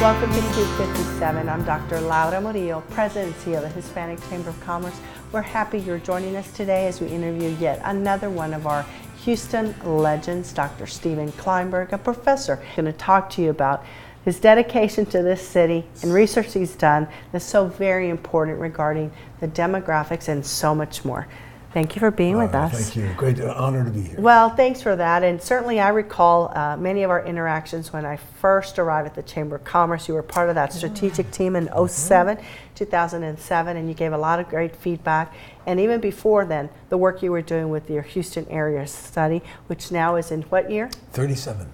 Welcome to KUBE 57. I'm Dr. Laura Murillo, President and CEO of the Hispanic Chamber of Commerce. We're happy you're joining us today as we interview yet another one of our Houston legends, Dr. Stephen Klineberg, a professor. I'm going to talk to you about his dedication to this city and research he's done that's so very important regarding the demographics and so much more. Thank you for being with us. Thank you. Great honor to be here. Well, thanks for that. And certainly I recall many of our interactions when I first arrived at the Chamber of Commerce. You were part of that strategic team in 2007, and you gave a lot of great feedback. And even before then, the work you were doing with your Houston area study, which now is in what year? 37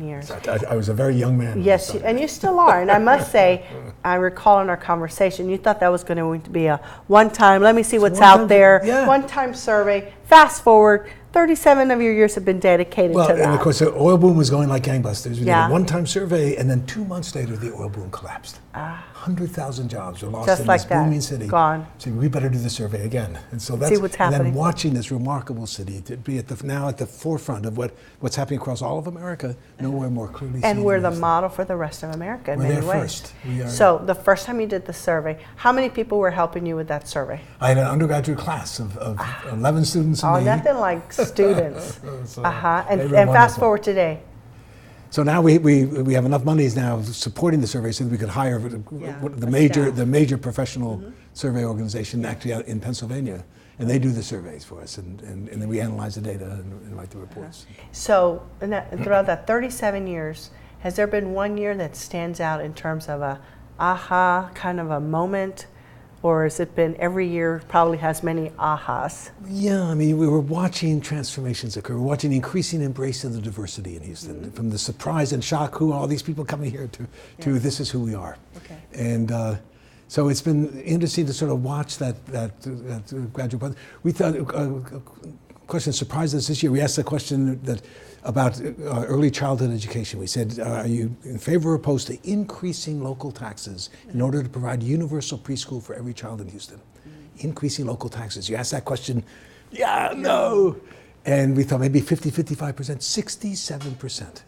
years. I was a very young man. Yes, and you still are. And I must say, I recall in our conversation, you thought that was going to be a one-time, let me see what's out there, one-time survey. Fast forward, 37 of your years have been dedicated to that. And of course, the oil boom was going like gangbusters. We did a one-time survey, and then 2 months later, the oil boom collapsed. 100,000 jobs were lost in this booming city. Gone. So we better do the survey again. And so that's see what's happening. And then watching this remarkable city to be now at the forefront of what's happening across all of America, nowhere more clearly. And we're the model for the rest of America in many ways. First. We are. So the first time you did the survey, how many people were helping you with that survey? I had an undergraduate class of 11 students. Oh, nothing like students. And fast forward today. So now we have enough monies now supporting the survey so that we could hire the major professional survey organization actually out in Pennsylvania, and they do the surveys for us, and then we analyze the data and write the reports. So throughout that 37 years, has there been one year that stands out in terms of a aha kind of a moment? Or has it been every year probably has many ahas? Yeah, I mean, we were watching transformations occur. We're watching increasing embrace of the diversity in Houston, from the surprise and shock, who are all these people coming here, to this is who we are. Okay. And so it's been interesting to sort of watch that gradual process. We thought a question surprised us this year. We asked the question about early childhood education. We said, are you in favor or opposed to increasing local taxes in order to provide universal preschool for every child in Houston? Increasing local taxes. You asked that question, no. And we thought maybe 50, 55%, 67%,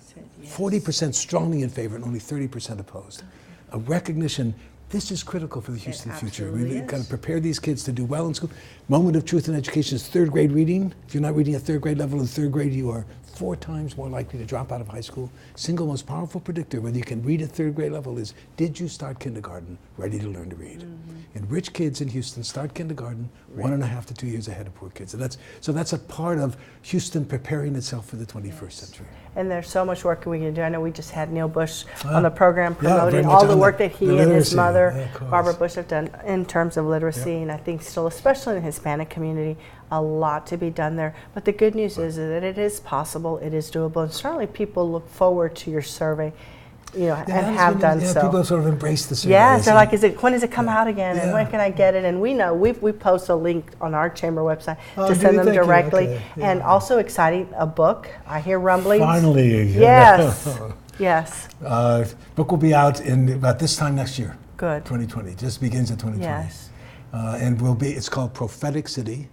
40% strongly in favor and only 30% opposed. A recognition this is critical for the Houston future. We've got to prepare these kids to do well in school. Moment of truth in education is third grade reading. If you're not reading at third grade level in third grade, you are 4 times more likely to drop out of high school. Single most powerful predictor whether you can read at third grade level is, did you start kindergarten ready to learn to read? And rich kids in Houston start kindergarten 1.5 to 2 years ahead of poor kids. And that's a part of Houston preparing itself for the 21st century. And there's so much work we can do. I know we just had Neil Bush on the program promoting all the work that he and his mother, Barbara Bush, have done in terms of literacy. And I think still, especially in the Hispanic community, a lot to be done there. But the good news is that it is possible, it is doable, and certainly people look forward to your survey, and have done so. People have sort of embraced the survey. Yes, they're like, when does it come out again, and when can I get it? And we know, we post a link on our chamber website to send them directly. Okay. And also exciting, a book. I hear rumblings. Finally. Yes, yes. Book will be out in about this time next year. Good. 2020, just begins in 2020. Yes. And it's called Prophetic City,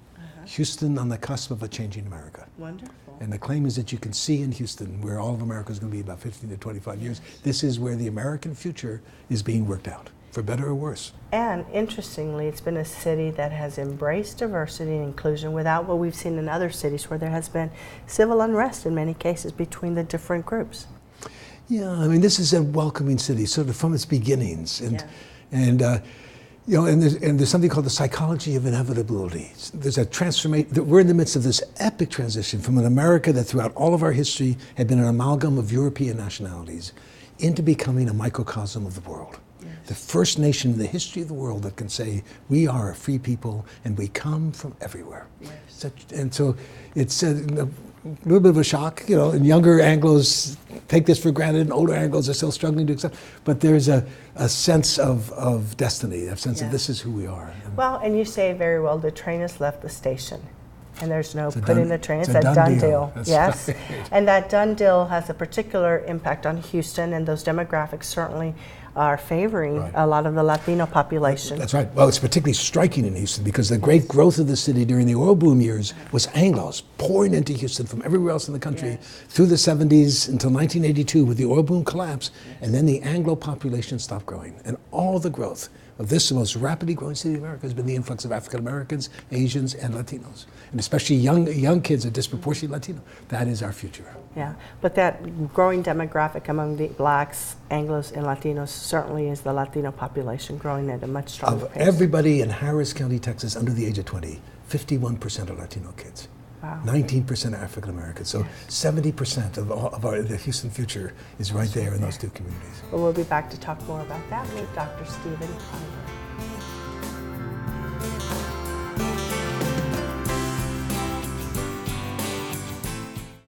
Houston on the Cusp of a Changing America. Wonderful. And the claim is that you can see in Houston, where all of America is going to be about 15 to 25 years, this is where the American future is being worked out, for better or worse. And interestingly, it's been a city that has embraced diversity and inclusion without what we've seen in other cities where there has been civil unrest in many cases between the different groups. Yeah, I mean, this is a welcoming city, sort of from its beginnings. And there's something called the psychology of inevitability. There's a transformation. We're in the midst of this epic transition from an America that throughout all of our history had been an amalgam of European nationalities into becoming a microcosm of the world. Yes. The first nation in the history of the world that can say, we are a free people and we come from everywhere. Yes. And so it's a little bit of a shock, and younger Anglos take this for granted, and older Anglos are still struggling to accept. But there's a sense of destiny, a sense of this is who we are. Well, and you say very well, the train has left the station. And there's no putting the train. It's a a done deal. deal. That's Yes. right. And that done deal has a particular impact on Houston, and those demographics certainly are favoring a lot of the Latino population. That's right. Well, it's particularly striking in Houston because the great growth of the city during the oil boom years was Anglos pouring into Houston from everywhere else in the country through the 70s until 1982 with the oil boom collapse, and then the Anglo population stopped growing. And all the growth of this, the most rapidly growing city in America, has been the influx of African Americans, Asians, and Latinos. And especially young kids are disproportionately Latino. That is our future. Yeah, but that growing demographic among the blacks, Anglos, and Latinos certainly is the Latino population growing at a much stronger Of pace. everybody in Harris County, Texas, under the age of 20, 51% are Latino kids. Wow. 19% are African Americans. So 70% of the Houston future is right there in those two communities. Well, we'll be back to talk more about that with Dr. Stephen Klineberg.